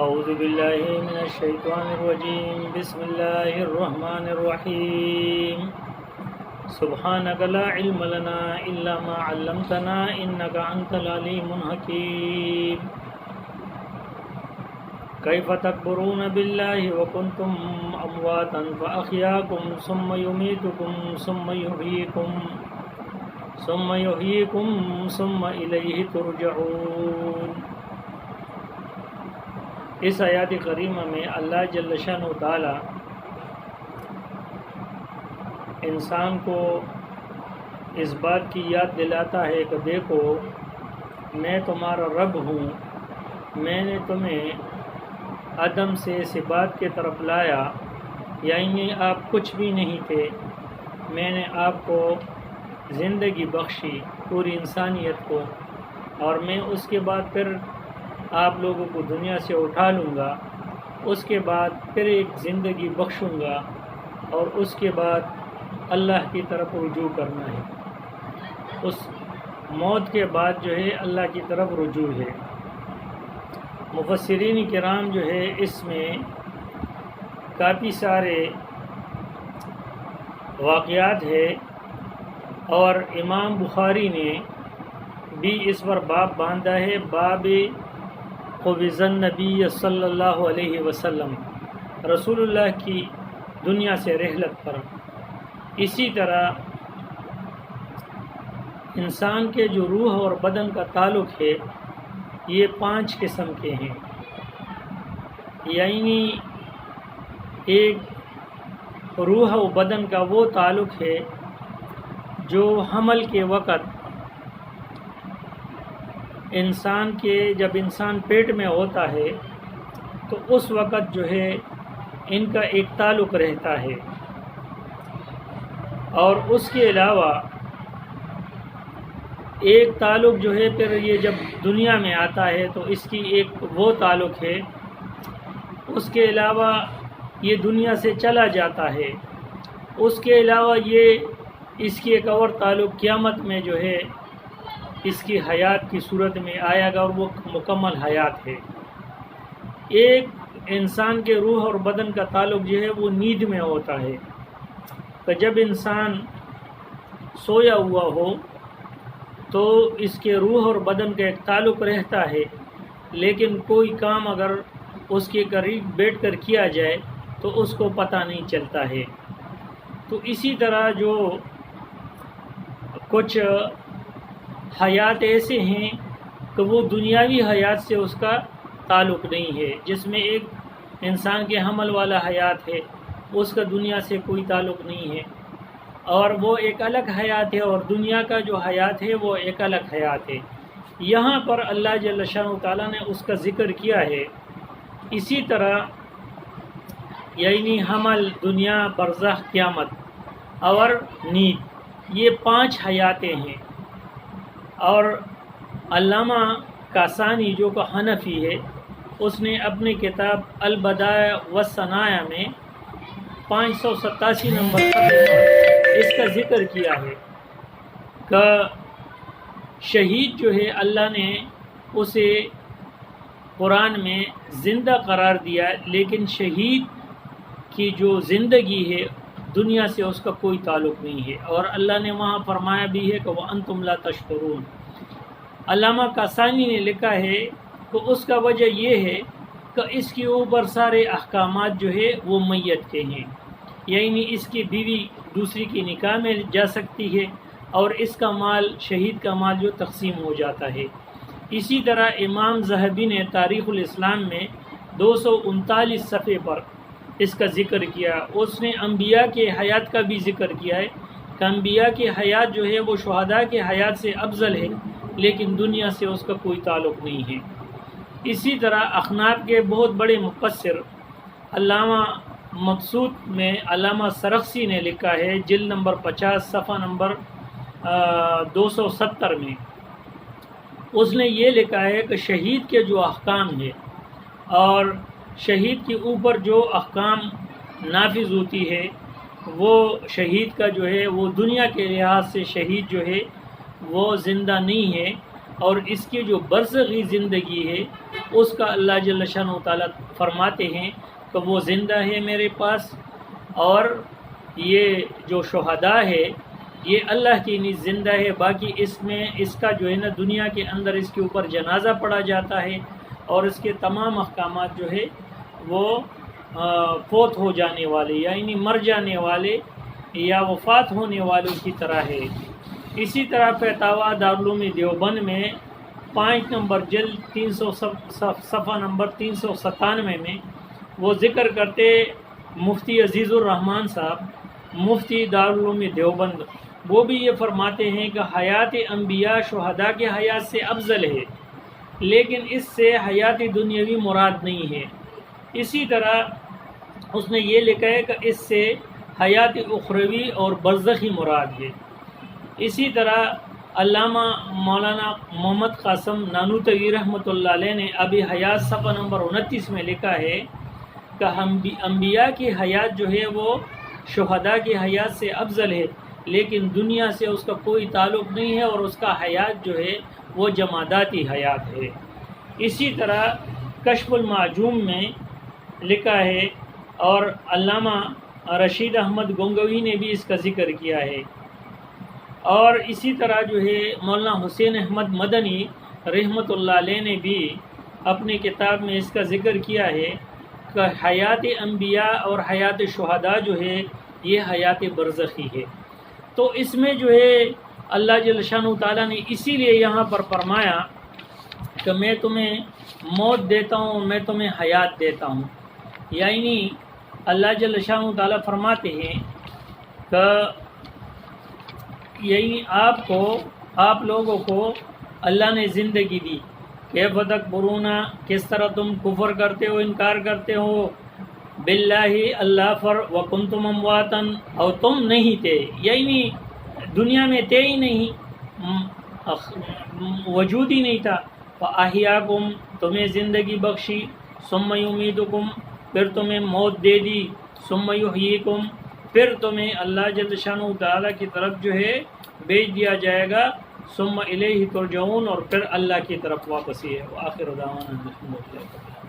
اعوذ باللہ من الشیطان الرجیم بسم اللہ الرحمن الرحیم سبحانک لا علم لنا الا ما علمتنا انک انت العلیم الحکیم کیف تکفرون باللہ وکنتم امواتا فاحیاکم ثم یمیتکم ثم یحییکم ثم الیہ ترجعون۔ اس آیات کریمہ میں اللہ جل شانہ تعالی انسان کو اس بات کی یاد دلاتا ہے کہ دیکھو میں تمہارا رب ہوں، میں نے تمہیں عدم سے صفات کی طرف لایا، یعنی آپ کچھ بھی نہیں تھے، میں نے آپ کو زندگی بخشی پوری انسانیت کو، اور میں اس کے بعد پھر آپ لوگوں کو دنیا سے اٹھا لوں گا، اس کے بعد پھر ایک زندگی بخشوں گا، اور اس کے بعد اللہ کی طرف رجوع کرنا ہے۔ اس موت کے بعد جو ہے اللہ کی طرف رجوع ہے۔ مفسرین کرام جو ہے اس میں کافی سارے واقعات ہے، اور امام بخاری نے بھی اس پر باب باندھا ہے، باب قبض النبی صلی اللہ علیہ وسلم، رسول اللہ کی دنیا سے رحلت پر۔ اسی طرح انسان کے جو روح اور بدن کا تعلق ہے یہ 5 قسم کے ہیں، یعنی ایک روح و بدن کا وہ تعلق ہے جو حمل کے وقت جب انسان پیٹ میں ہوتا ہے تو اس وقت جو ہے ان کا ایک تعلق رہتا ہے، اور اس کے علاوہ ایک تعلق جو ہے پھر یہ جب دنیا میں آتا ہے تو اس کی ایک وہ تعلق ہے، اس کے علاوہ یہ دنیا سے چلا جاتا ہے، اس کے علاوہ اس کی ایک اور تعلق قیامت میں جو ہے اس کی حیات کی صورت میں آئے گا، اور وہ مکمل حیات ہے۔ ایک انسان کے روح اور بدن کا تعلق جو ہے وہ نیند میں ہوتا ہے، کہ جب انسان سویا ہوا ہو تو اس کے روح اور بدن کا ایک تعلق رہتا ہے، لیکن کوئی کام اگر اس کے قریب بیٹھ کر کیا جائے تو اس کو پتہ نہیں چلتا ہے۔ تو اسی طرح جو کچھ حیات ایسے ہیں کہ وہ دنیاوی حیات سے اس کا تعلق نہیں ہے، جس میں ایک انسان کے حمل والا حیات ہے، اس کا دنیا سے کوئی تعلق نہیں ہے، اور وہ ایک الگ حیات ہے، اور دنیا کا جو حیات ہے وہ ایک الگ حیات ہے۔ یہاں پر اللہ جل شانہ تعالیٰ نے اس کا ذکر کیا ہے۔ اسی طرح یعنی حمل، دنیا، برزخ، قیامت اور نیند، یہ 5 حیاتیں ہیں۔ اور علامہ کاسانی جو کہ حنفی ہے، اس نے اپنی کتاب البدائع والثنایا میں 587 نمبر صفحے پر اس کا ذکر کیا ہے کہ شہید جو ہے اللہ نے اسے قرآن میں زندہ قرار دیا، لیکن شہید کی جو زندگی ہے دنیا سے اس کا کوئی تعلق نہیں ہے، اور اللہ نے وہاں فرمایا بھی ہے کہ وَأَنْتُمْ لَا تَشْعُرُونَ۔ علامہ کاسانی نے لکھا ہے کہ اس کا وجہ یہ ہے کہ اس کے اوپر سارے احکامات جو ہے وہ میت کے ہیں، یعنی اس کی بیوی دوسری کی نکاح میں جا سکتی ہے، اور اس کا مال، شہید کا مال جو تقسیم ہو جاتا ہے۔ اسی طرح امام ذہبی نے تاریخ الاسلام میں 239 صفحے پر اس کا ذکر کیا۔ اس نے انبیاء کے حیات کا بھی ذکر کیا ہے کہ انبیاء کی حیات جو ہے وہ شہداء کے حیات سے افضل ہے، لیکن دنیا سے اس کا کوئی تعلق نہیں ہے۔ اسی طرح اخناف کے بہت بڑے مفسر علامہ مقصود میں علامہ سرخسی نے لکھا ہے، جلد نمبر 50 صفحہ نمبر 270 میں اس نے یہ لکھا ہے کہ شہید کے جو احکام ہے اور شہید کے اوپر جو احکام نافذ ہوتی ہے، وہ شہید کا جو ہے وہ دنیا کے لحاظ سے شہید جو ہے وہ زندہ نہیں ہے، اور اس کی جو برزخی زندگی ہے اس کا اللہ جل شانہ تعالیٰ فرماتے ہیں کہ وہ زندہ ہے میرے پاس، اور یہ جو شہداء ہے یہ اللہ کی نیز زندہ ہے، باقی اس کا جو ہے نا دنیا کے اندر اس کے اوپر جنازہ پڑھا جاتا ہے، اور اس کے تمام احکامات جو ہے وہ فوت ہو جانے والے یعنی مر جانے والے یا وفات ہونے والوں کی طرح ہے۔ اسی طرح فتاویٰ دارالعلوم دیوبند میں 5 نمبر جلد 300 صفحہ نمبر 397 میں وہ ذکر کرتے مفتی عزیز الرحمان صاحب مفتی دارالعلوم دیوبند، وہ بھی یہ فرماتے ہیں کہ حیات انبیاء شہداء کے حیات سے افضل ہے، لیکن اس سے حیات دنیاوی مراد نہیں ہے۔ اسی طرح اس نے یہ لکھا ہے کہ اس سے حیات اخروی اور برزخی مراد ہے۔ اسی طرح علامہ مولانا محمد قاسم نانوتوی رحمۃ اللہ علیہ نے ابھی حیات صفحہ نمبر 29 میں لکھا ہے کہ انبیاء کی حیات جو ہے وہ شہداء کی حیات سے افضل ہے، لیکن دنیا سے اس کا کوئی تعلق نہیں ہے، اور اس کا حیات جو ہے وہ جماداتی حیات ہے۔ اسی طرح کشف المعجوم میں لکھا ہے، اور علامہ رشید احمد گنگوی نے بھی اس کا ذکر کیا ہے، اور اسی طرح جو ہے مولانا حسین احمد مدنی رحمۃ اللہ علیہ نے بھی اپنی کتاب میں اس کا ذکر کیا ہے کہ حیات انبیاء اور حیات شہداء جو ہے یہ حیات برزخی ہے۔ تو اس میں جو ہے اللہ جل شانہ تعالیٰ نے اسی لیے یہاں پر فرمایا کہ میں تمہیں موت دیتا ہوں، میں تمہیں حیات دیتا ہوں، یعنی اللہ جل شانہ تعالیٰ فرماتے ہیں کہ یعنی آپ لوگوں کو اللہ نے زندگی دی، کیف تکفرون، کس طرح تم کفر کرتے ہو، انکار کرتے ہو، باللہ اللہ پر، وکنتم امواتا، اور تم نہیں تھے، یعنی دنیا میں تھے ہی نہیں، وجود ہی نہیں تھا، فاحیاکم، تمہیں زندگی بخشی، ثم یمیتکم، پھر تمہیں موت دے دی، ثم یحییکم، پھر تمہیں اللہ جل شانہ تعالیٰ کی طرف جو ہے بھیج دیا جائے گا، ثم الیہ ترجعون، اور پھر اللہ کی طرف واپسی ہے۔ وآخر دعوانا الحمد للہ۔